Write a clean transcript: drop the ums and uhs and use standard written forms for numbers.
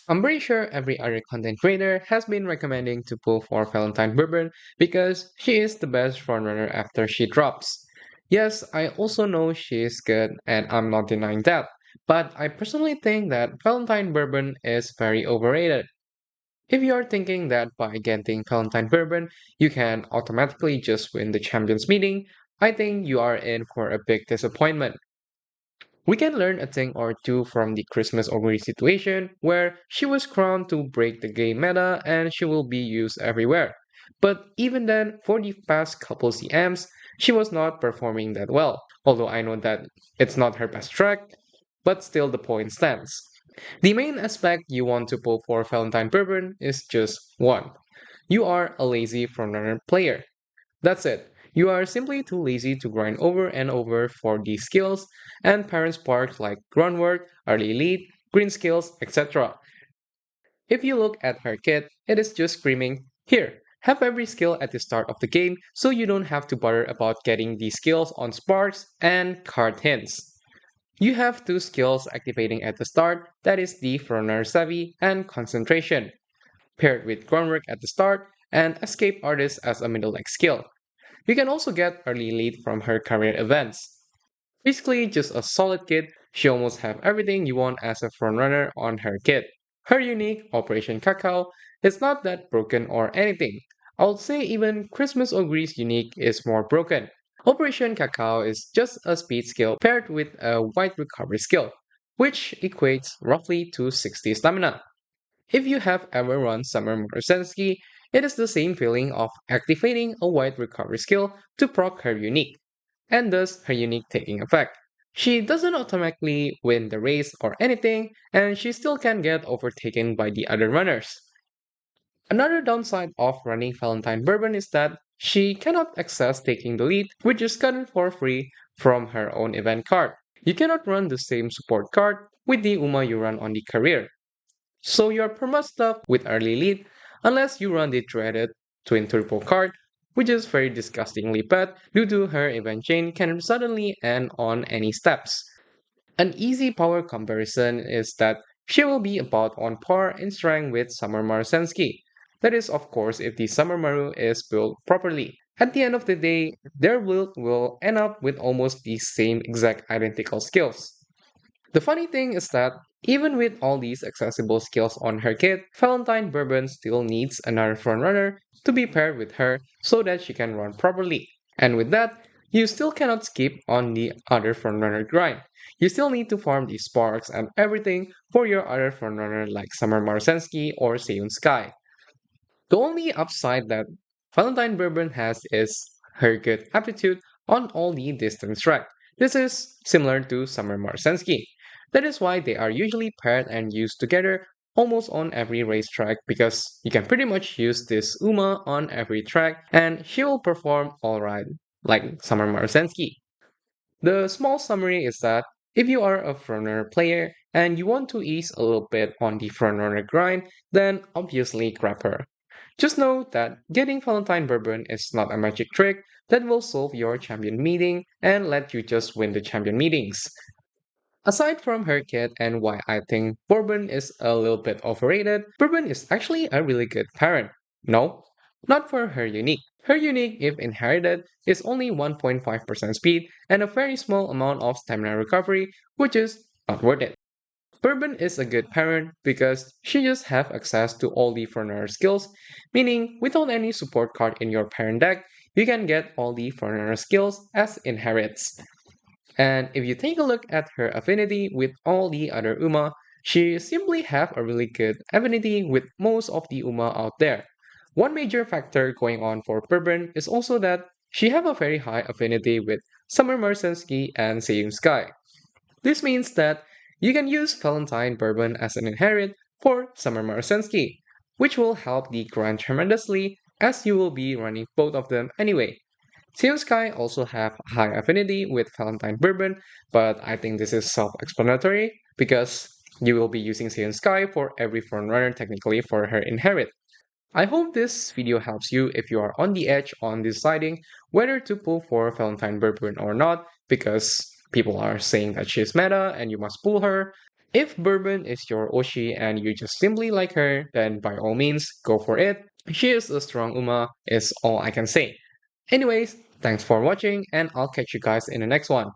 I'm pretty sure every other content creator has been recommending to pull for Valentine Bourbon because she is the best frontrunner after she drops. Yes, I also know she is good and I'm not denying that, but I personally think that Valentine Bourbon is very overrated. If you are thinking that by getting Valentine Bourbon you can automatically just win the champions meeting, I think you are in for a big disappointment. We can learn a thing or two from the Christmas Oguri situation, where she was crowned to break the game meta and she will be used everywhere. But even then, for the past couple CMs, she was not performing that well. Although I know that it's not her best track, but still the point stands. The main aspect you want to pull for Valentine Bourbon is just one. You are a lazy frontrunner player. That's it. You are simply too lazy to grind over and over for these skills and parent sparks like groundwork, early lead, green skills, etc. If you look at her kit, it is just screaming, here, have every skill at the start of the game so you don't have to bother about getting these skills on sparks and card hints. You have two skills activating at the start, that is the Frontrunner Savvy and Concentration, paired with groundwork at the start and Escape Artist as a middle leg skill. You can also get early lead from her career events. Basically, just a solid kit, she almost have everything you want as a frontrunner on her kit. Her unique Operation Cacao is not that broken or anything. I would say even Christmas Oguri's unique is more broken. Operation Cacao is just a speed skill paired with a white recovery skill, which equates roughly to 60 stamina. If you have ever run Summer Maruzensky, it is the same feeling of activating a white recovery skill to proc her unique, and thus her unique taking effect. She doesn't automatically win the race or anything, and she still can get overtaken by the other runners. Another downside of running Valentine Bourbon is that she cannot access taking the lead, which is gotten for free from her own event card. You cannot run the same support card with the Uma you run on the career, so you're pretty much stuck with early lead unless you run the dreaded twin turbo card, which is very disgustingly bad due to her event chain can suddenly end on any steps. An easy power comparison is that she will be about on par in strength with Summer Maruzensky. That is, of course, if the Summer Maru is built properly. At the end of the day, their build will end up with almost the same exact identical skills. The funny thing is that even with all these accessible skills on her kit, Valentine Bourbon still needs another frontrunner to be paired with her so that she can run properly. And with that, you still cannot skip on the other frontrunner grind. You still need to farm the sparks and everything for your other frontrunner like Summer Marcensky or Seiyun Sky. The only upside that Valentine Bourbon has is her good aptitude on all the distance track. This is similar to Summer Marcensky. That is why they are usually paired and used together almost on every racetrack because you can pretty much use this Uma on every track and she will perform alright, like Summer Marcensky. The small summary is that if you are a frontrunner player and you want to ease a little bit on the frontrunner grind, then obviously grab her. Just know that getting Valentine Bourbon is not a magic trick that will solve your champion meeting and let you just win the champion meetings. Aside from her kit and why I think Bourbon is a little bit overrated, Bourbon is actually a really good parent. No, not for her unique. Her unique, if inherited, is only 1.5% speed and a very small amount of stamina recovery, which is not worth it. Bourbon is a good parent because she just have access to all the frontrunner skills, meaning without any support card in your parent deck, you can get all the frontrunner skills as inherits. And if you take a look at her affinity with all the other Uma, she simply have a really good affinity with most of the Uma out there. One major factor going on for Bourbon is also that she have a very high affinity with Summer Marcensky and Seiyun Sky. This means that you can use Valentine Bourbon as an inherit for Summer Marcensky, which will help the grind tremendously as you will be running both of them anyway. Seon Sky also have high affinity with Valentine Bourbon, but I think this is self-explanatory because you will be using Seon Sky for every frontrunner technically for her inherit. I hope this video helps you if you are on the edge on deciding whether to pull for Valentine Bourbon or not because people are saying that she's meta and you must pull her. If Bourbon is your Oshi and you just simply like her, then by all means, go for it. She is a strong Uma, is all I can say. Anyways, thanks for watching, and I'll catch you guys in the next one.